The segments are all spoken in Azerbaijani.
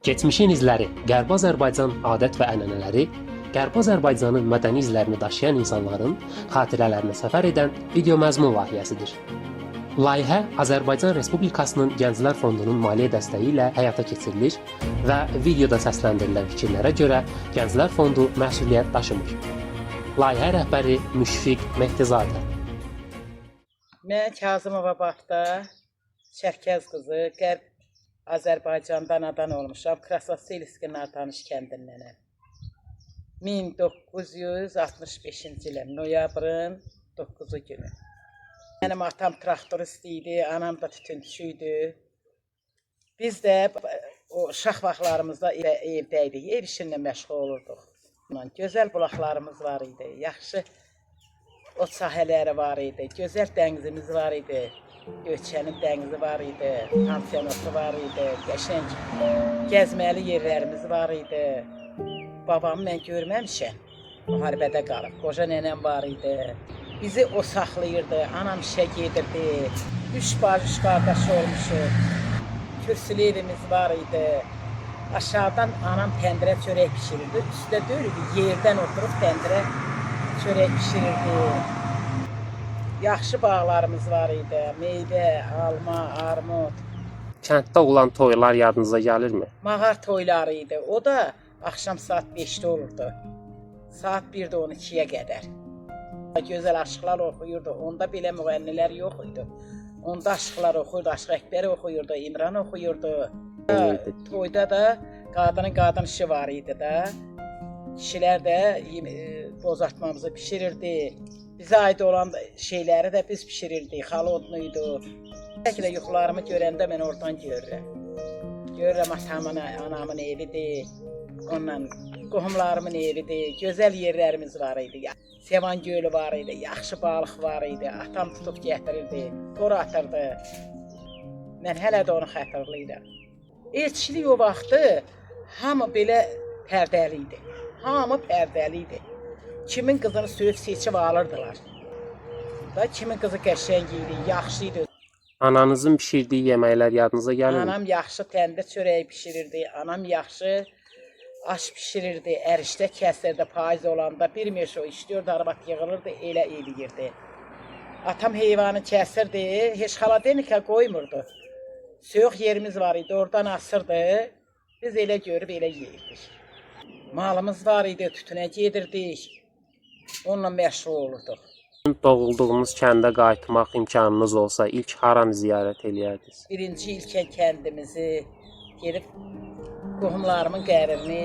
Keçmişin izləri, Qərbi Azərbaycan adət və ənənələri, Qərbi Azərbaycanın mədəni izlərini daşıyan insanların xatirələrinə səfər edən video məzmun layihəsidir. Layihə Azərbaycan Respublikasının Gənclər Fondunun maliyyə dəstəyi ilə həyata keçirilir və videoda səsləndirilən fikirlərə görə Gənclər Fondu məsuliyyət daşımır. Layihə rəhbəri Müşfiq Mehdizadə. Mən Kazımova Baxta, Çərkəz qızı, Qərb Azərbaycandan anadan olmuşam. Krasnoselski Nartanış kəndindənəm. 1965-ci ilin noyabrın 9-u günü. Mənim atam traktorist idi, anam da tütüncü idi. Biz də o uşaq vaxtlarımızda evdəydik, ev işinlə məşğul olurduq. Gözəl bulaqlarımız var idi, yaxşı ot sahələri var idi, gözəl dənizimiz var idi. Göçənin dənizi var idi, pansiyonotu var idi, qəşəng gəzməli yerlərimiz var idi. Babamı mən görməmişəm, müharibədə qalıb, qoca nənəm var idi. Bizi o saxlayırdı, anam işə gedirdi, 3 bacı qardaş olmuşuq, kürsülü evimiz var idi. Aşağıdan anam təndirə çörək pişirirdi, üstə döyürdü, yerdən oturub təndirə çörək pişirirdi. Yaxşı bağlarımız var idi, meyvə, alma, armud. Kənddə olan toylar yadınıza gəlirmi? Mağar toyları idi, o da axşam saat 5-də olurdu, saat 1-də 12-yə qədər. Gözəl aşıqlar oxuyurdu, onda belə müğənnilər yox idi. Onda aşıqlar oxuyurdu, Aşıq Əkbər oxuyurdu, İmran oxuyurdu. Toyda da qadın işi var idi da. Kişilər də bozartmamızı pişirirdi. Bizə aid olan şeyləri də biz pişirirdik, xalı odluydu. Bəlkə də yuxularımı görəndə mən oradan görürəm. Görürəm atamın, anamın evidir, onunla qohumlarımın evidir, gözəl yerlərimiz var idi. Sevan gölü var idi, yaxşı balıq var idi, atam tutub gətirirdi, tor atırdı. Mən hələ də onu xatırlayıram. Elçilik o vaxtı hamı belə pərdəli idi, hamı pərdəli idi. Kimin qızını sürüb seçib alırdılar. Da kimin qızı qəşəng idi, yaxşı idi. Ananızın pişirdiyi yeməklər yadınıza gəlirmi? Anam yaxşı təndir çörəyi pişirirdi, anam yaxşı aş pişirirdi, ərişdə kəsirdi, payız olanda bir meşo işliyordu, arvad yığılırdı, elə eləyirdi. Atam heyvanı kəsirdi, heç xaladenika qoymurdu. Soyuq yerimiz var idi, oradan asırdı, biz elə görüb elə yeyirdik. Malımız var idi, tütünə gedirdik, onunla məşğul olurduq. Doğulduğunuz kəndə qayıtmaq imkanınız olsa ilk haranı ziyarət eləyərdiniz? Birinci ilkən kəndimizi gedib qohumlarımın qəbrini,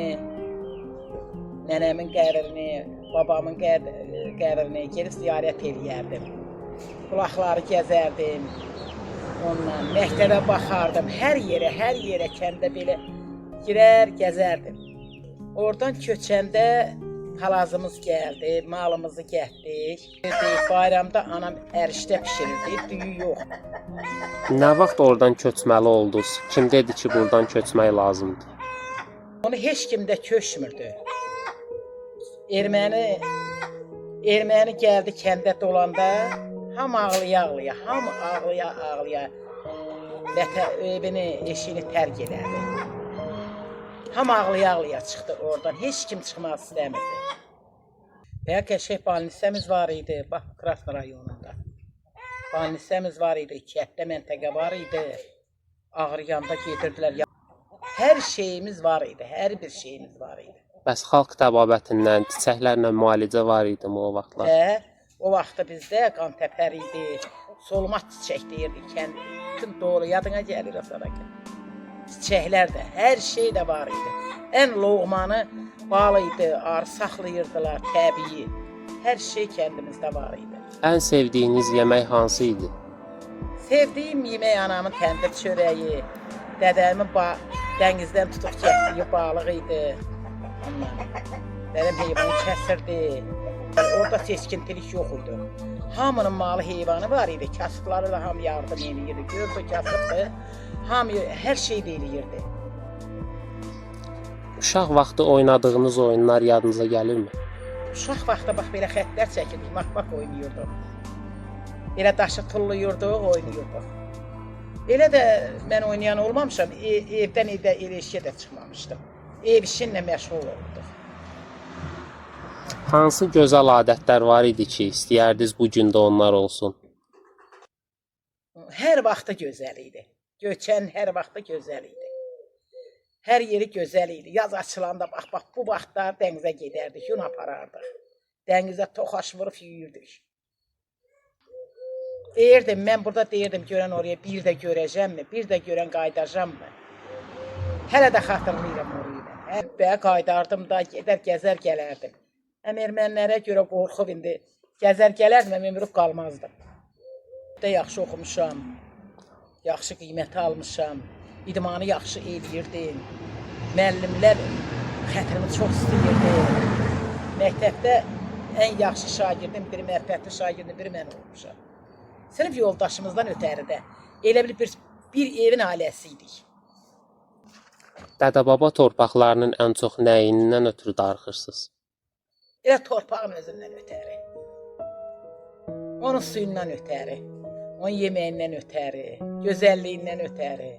nənəmin qəbrini, babamın qəbrini gedib ziyarət eləyərdim. Bulaqları gəzərdim, onunla məktəbə baxardım, hər yerə kəndə belə girər, gəzərdim. Oradan köçəndə palazımız gəldi, malımızı gətdik. Bayramda anam ərişdə pişirirdi, düyü yox. Nə vaxt oradan köçməli oldunuz? Kim dedi ki, buradan köçmək lazımdır? Onu heç kim də köçmürdü. Erməni gəldi kəndə dolanda, hamı ağlaya-ağlaya, evini, eşiyini tərk edərdi. Hamı ağlaya-ağlaya çıxdı oradan, heç kim çıxmaq istəmirdi. Və qəşəng balnisəmiz var idi, bax, Krasno rayonunda. Balnisəmiz var idi, kətdə məntəqə var idi, Ağrıyanda gedirdilər. Hər şeyimiz var idi, hər bir şeyimiz var idi. Bəs xalq təbabətindən, çiçəklərlə müalicə var idi mi o vaxtlar? O vaxtda bizdə qantəpər idi, solmat çiçək deyirdik, bütün doğru yadına gəlir o sana ki. Çiçəklər də, hər şey də var idi. Ən loğmanı bal idi, arı saxlayırdılar, təbii. Hər şey kəndimizdə var idi. Ən sevdiyiniz yemək hansı idi? Sevdiyim yemək anamın təndir çörəyi, dədəmin dənizdən tutub getdiyi balıq idi. Dədəm heyvanı kəsirdi. Orada seçkintilik yox idi. Hamının malı heyvanı var idi, kasıbları da hamı yardım edirdi. Gördü kasıbdı, hamı hər şey eləyirdi. Uşaq vaxtı oynadığınız oyunlar yadınıza gəlirmi? Uşaq vaxtı bax belə xəttlər çəkirdik, maq oynayırdıq. Elə daşı tullayırdıq, oynayırdıq. Elə də mən oynayan olmamışam, evdən elə işə də çıxmamışdım. Ev işinlə məşğul olurdum. Hansı gözəl adətlər var idi ki, istəyərdiniz bu gün də onlar olsun? Hər vaxtı gözəl idi. Göçən hər vaxtı gözəl idi. Hər yeri gözəl idi. Yaz açılanda bax bu vaxtlar dənizə gedərdik, yun aparardıq. Dənizə toxaş vurub yuyurduq. Deyirdim, mən burada deyirdim, görən oraya bir də görəcəmmi, bir də görən qayıdacaqmı? Hələ də xatırlayıram orayı. Həbbə qayıdardım da, gedər gəzər gələrdim. Ermənilərə görə qorxub indi gəzər gələrdim, ömrüm qalmazdım. Da yaxşı oxumuşam, yaxşı qiymət almışam, idmanı yaxşı eləyirdim. Müəllimlər xətrimi çox istəyirdi. Məktəbdə ən yaxşı şagirdim, biri mərifətli şagirdim, biri mən olmuşam. Sinif yoldaşımızdan ötəri də elə bir evin ailəsi idik. Dədə-baba torpaqlarının ən çox nəyindən ötürü darıxırsınız? Elə torpağın özündən ötəri. Onun suyundan ötəri, onun yeməyindən ötəri, gözəlliyindən ötəri.